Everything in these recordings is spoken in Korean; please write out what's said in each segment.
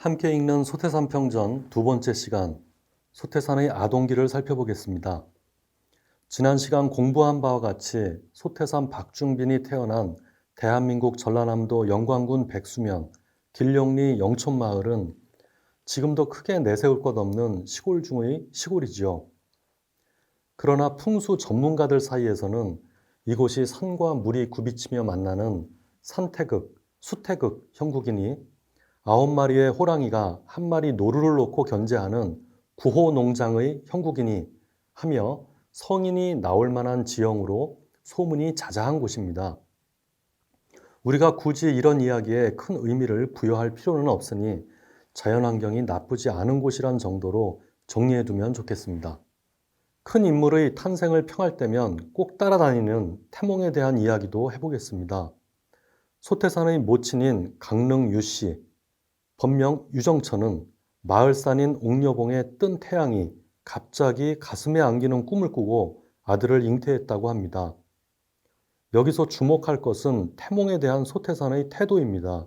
함께 읽는 소태산 평전 두 번째 시간, 소태산의 아동기를 살펴보겠습니다. 지난 시간 공부한 바와 같이 소태산 박중빈이 태어난 대한민국 전라남도 영광군 백수면 길령리 영촌마을은 지금도 크게 내세울 것 없는 시골 중의 시골이지요. 그러나 풍수 전문가들 사이에서는 이곳이 산과 물이 굽이치며 만나는 산태극, 수태극 형국이니 9마리의 호랑이가 한 마리 노루를 놓고 견제하는 구호 농장의 형국이니 하며 성인이 나올 만한 지형으로 소문이 자자한 곳입니다. 우리가 굳이 이런 이야기에 큰 의미를 부여할 필요는 없으니 자연환경이 나쁘지 않은 곳이란 정도로 정리해두면 좋겠습니다. 큰 인물의 탄생을 평할 때면 꼭 따라다니는 태몽에 대한 이야기도 해보겠습니다. 소태산의 모친인 강릉 유씨, 본명 유정천은 마을산인 옥녀봉에 뜬 태양이 갑자기 가슴에 안기는 꿈을 꾸고 아들을 잉태했다고 합니다. 여기서 주목할 것은 태몽에 대한 소태산의 태도입니다.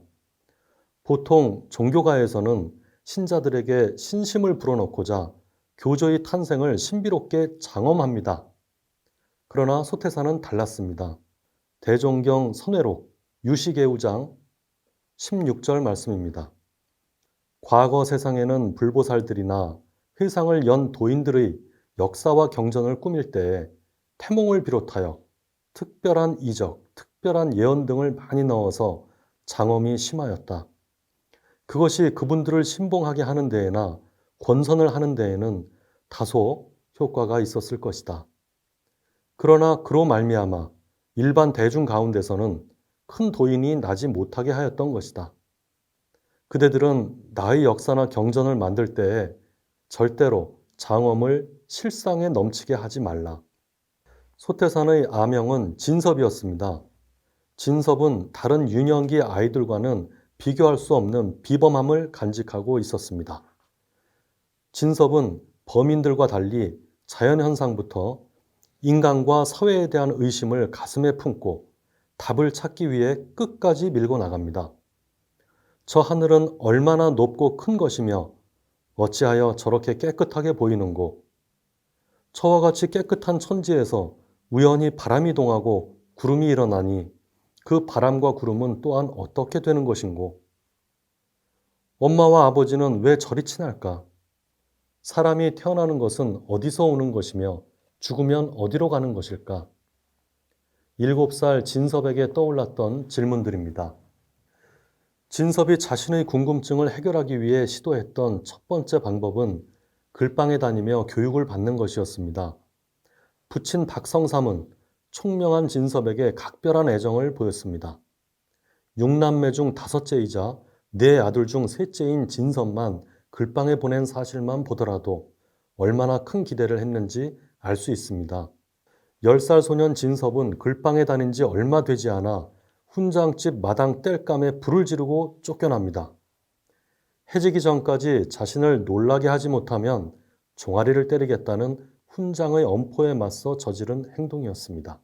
보통 종교가에서는 신자들에게 신심을 불어넣고자 교조의 탄생을 신비롭게 장엄합니다. 그러나 소태산은 달랐습니다. 대종경 선회록 유시계우장 16절 말씀입니다. 과거 세상에는 불보살들이나 회상을 연 도인들의 역사와 경전을 꾸밀 때에 태몽을 비롯하여 특별한 이적, 특별한 예언 등을 많이 넣어서 장엄이 심하였다. 그것이 그분들을 신봉하게 하는 데에나 권선을 하는 데에는 다소 효과가 있었을 것이다. 그러나 그로 말미암아 일반 대중 가운데서는 큰 도인이 나지 못하게 하였던 것이다. 그대들은 나의 역사나 경전을 만들 때에 절대로 장엄을 실상에 넘치게 하지 말라. 소태산의 아명은 진섭이었습니다. 진섭은 다른 유년기 아이들과는 비교할 수 없는 비범함을 간직하고 있었습니다. 진섭은 범인들과 달리 자연현상부터 인간과 사회에 대한 의심을 가슴에 품고 답을 찾기 위해 끝까지 밀고 나갑니다. 저 하늘은 얼마나 높고 큰 것이며 어찌하여 저렇게 깨끗하게 보이는고? 저와 같이 깨끗한 천지에서 우연히 바람이 동하고 구름이 일어나니 그 바람과 구름은 또한 어떻게 되는 것인고? 엄마와 아버지는 왜 저리 친할까? 사람이 태어나는 것은 어디서 오는 것이며 죽으면 어디로 가는 것일까? 7살 진섭에게 떠올랐던 질문들입니다. 진섭이 자신의 궁금증을 해결하기 위해 시도했던 첫 번째 방법은 글방에 다니며 교육을 받는 것이었습니다. 부친 박성삼은 총명한 진섭에게 각별한 애정을 보였습니다. 6남매 중 5째이자 4아들 중 3째인 진섭만 글방에 보낸 사실만 보더라도 얼마나 큰 기대를 했는지 알 수 있습니다. 10살 소년 진섭은 글방에 다닌 지 얼마 되지 않아 훈장집 마당 땔감에 불을 지르고 쫓겨납니다. 해지기 전까지 자신을 놀라게 하지 못하면 종아리를 때리겠다는 훈장의 엄포에 맞서 저지른 행동이었습니다.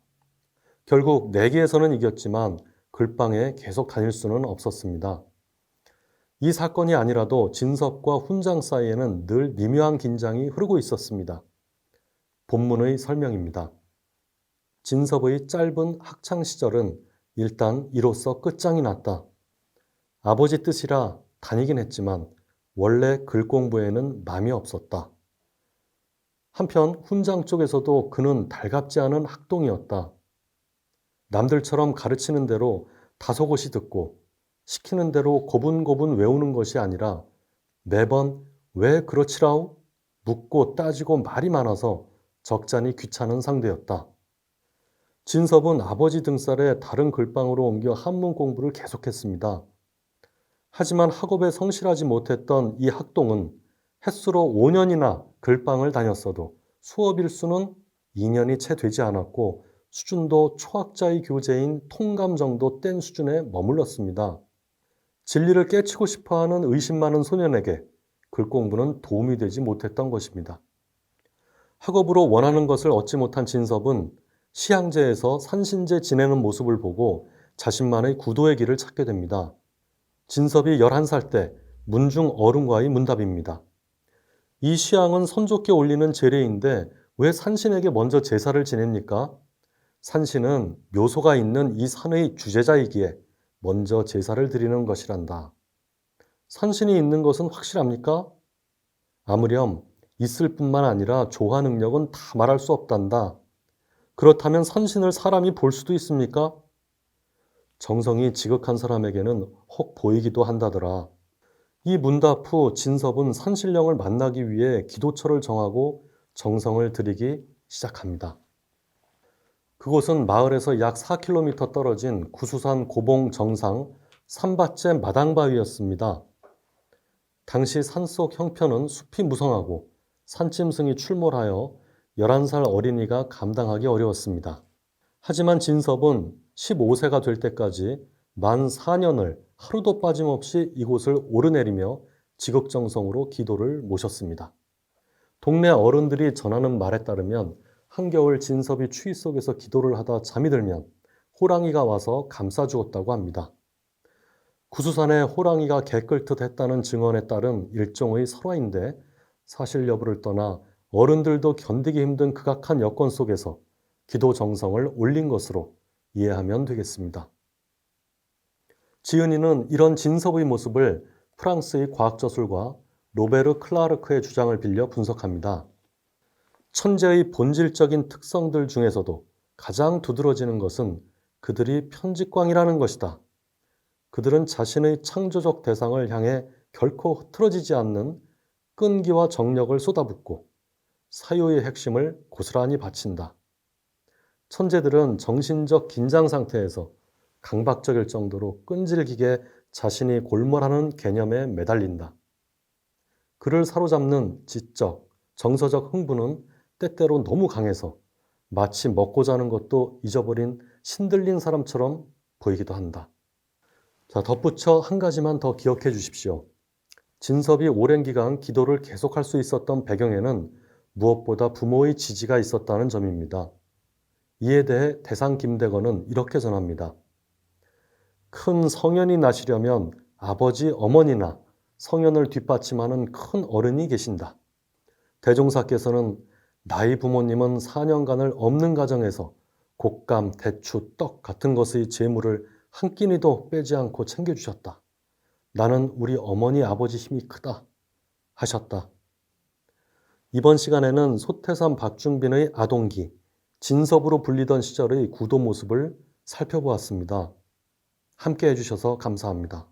결국 내기에서는 이겼지만 글방에 계속 다닐 수는 없었습니다. 이 사건이 아니라도 진섭과 훈장 사이에는 늘 미묘한 긴장이 흐르고 있었습니다. 본문의 설명입니다. 진섭의 짧은 학창시절은 일단 이로써 끝장이 났다. 아버지 뜻이라 다니긴 했지만 원래 글 공부에는 마음이 없었다. 한편 훈장 쪽에서도 그는 달갑지 않은 학동이었다. 남들처럼 가르치는 대로 다소곳이 듣고 시키는 대로 고분고분 외우는 것이 아니라 매번 왜 그렇지라우? 묻고 따지고 말이 많아서 적잖이 귀찮은 상대였다. 진섭은 아버지 등살에 다른 글방으로 옮겨 한문 공부를 계속했습니다. 하지만 학업에 성실하지 못했던 이 학동은 햇수로 5년이나 글방을 다녔어도 수업 일수는 2년이 채 되지 않았고 수준도 초학자의 교재인 통감 정도 뗀 수준에 머물렀습니다. 진리를 깨치고 싶어하는 의심 많은 소년에게 글 공부는 도움이 되지 못했던 것입니다. 학업으로 원하는 것을 얻지 못한 진섭은 시향제에서 산신제 지내는 모습을 보고 자신만의 구도의 길을 찾게 됩니다. 진섭이 11살 때 문중 어른과의 문답입니다. 이 시향은 선조께 올리는 제례인데 왜 산신에게 먼저 제사를 지냅니까? 산신은 묘소가 있는 이 산의 주제자이기에 먼저 제사를 드리는 것이란다. 산신이 있는 것은 확실합니까? 아무렴 있을 뿐만 아니라 조화 능력은 다 말할 수 없단다. 그렇다면 산신을 사람이 볼 수도 있습니까? 정성이 지극한 사람에게는 혹 보이기도 한다더라. 이 문답 후 진섭은 산신령을 만나기 위해 기도처를 정하고 정성을 들이기 시작합니다. 그곳은 마을에서 약 4km 떨어진 구수산 고봉 정상 산밭제 마당바위였습니다. 당시 산속 형편은 숲이 무성하고 산짐승이 출몰하여 11살 어린이가 감당하기 어려웠습니다. 하지만 진섭은 15세가 될 때까지 만 4년을 하루도 빠짐없이 이곳을 오르내리며 지극정성으로 기도를 모셨습니다. 동네 어른들이 전하는 말에 따르면 한겨울 진섭이 추위 속에서 기도를 하다 잠이 들면 호랑이가 와서 감싸주었다고 합니다. 구수산에 호랑이가 개끌듯 했다는 증언에 따른 일종의 설화인데 사실 여부를 떠나 어른들도 견디기 힘든 극악한 여건 속에서 기도 정성을 올린 것으로 이해하면 되겠습니다. 지은이는 이런 진섭의 모습을 프랑스의 과학저술가 로베르 클라르크의 주장을 빌려 분석합니다. 천재의 본질적인 특성들 중에서도 가장 두드러지는 것은 그들이 편직광이라는 것이다. 그들은 자신의 창조적 대상을 향해 결코 흐트러지지 않는 끈기와 정력을 쏟아붓고 사유의 핵심을 고스란히 바친다. 천재들은 정신적 긴장 상태에서 강박적일 정도로 끈질기게 자신이 골몰하는 개념에 매달린다. 그를 사로잡는 지적, 정서적 흥분은 때때로 너무 강해서 마치 먹고 자는 것도 잊어버린 신들린 사람처럼 보이기도 한다. 자, 덧붙여 한 가지만 더 기억해 주십시오. 진섭이 오랜 기간 기도를 계속할 수 있었던 배경에는 무엇보다 부모의 지지가 있었다는 점입니다. 이에 대해 대상 김대건은 이렇게 전합니다. 큰 성현이 나시려면 아버지, 어머니나 성현을 뒷받침하는 큰 어른이 계신다. 대종사께서는 나의 부모님은 4년간을 없는 가정에서 곶감, 대추, 떡 같은 것의 재물을 한 끼니도 빼지 않고 챙겨주셨다. 나는 우리 어머니, 아버지 힘이 크다 하셨다. 이번 시간에는 소태산 박중빈의 아동기, 진섭으로 불리던 시절의 구도 모습을 살펴보았습니다. 함께 해주셔서 감사합니다.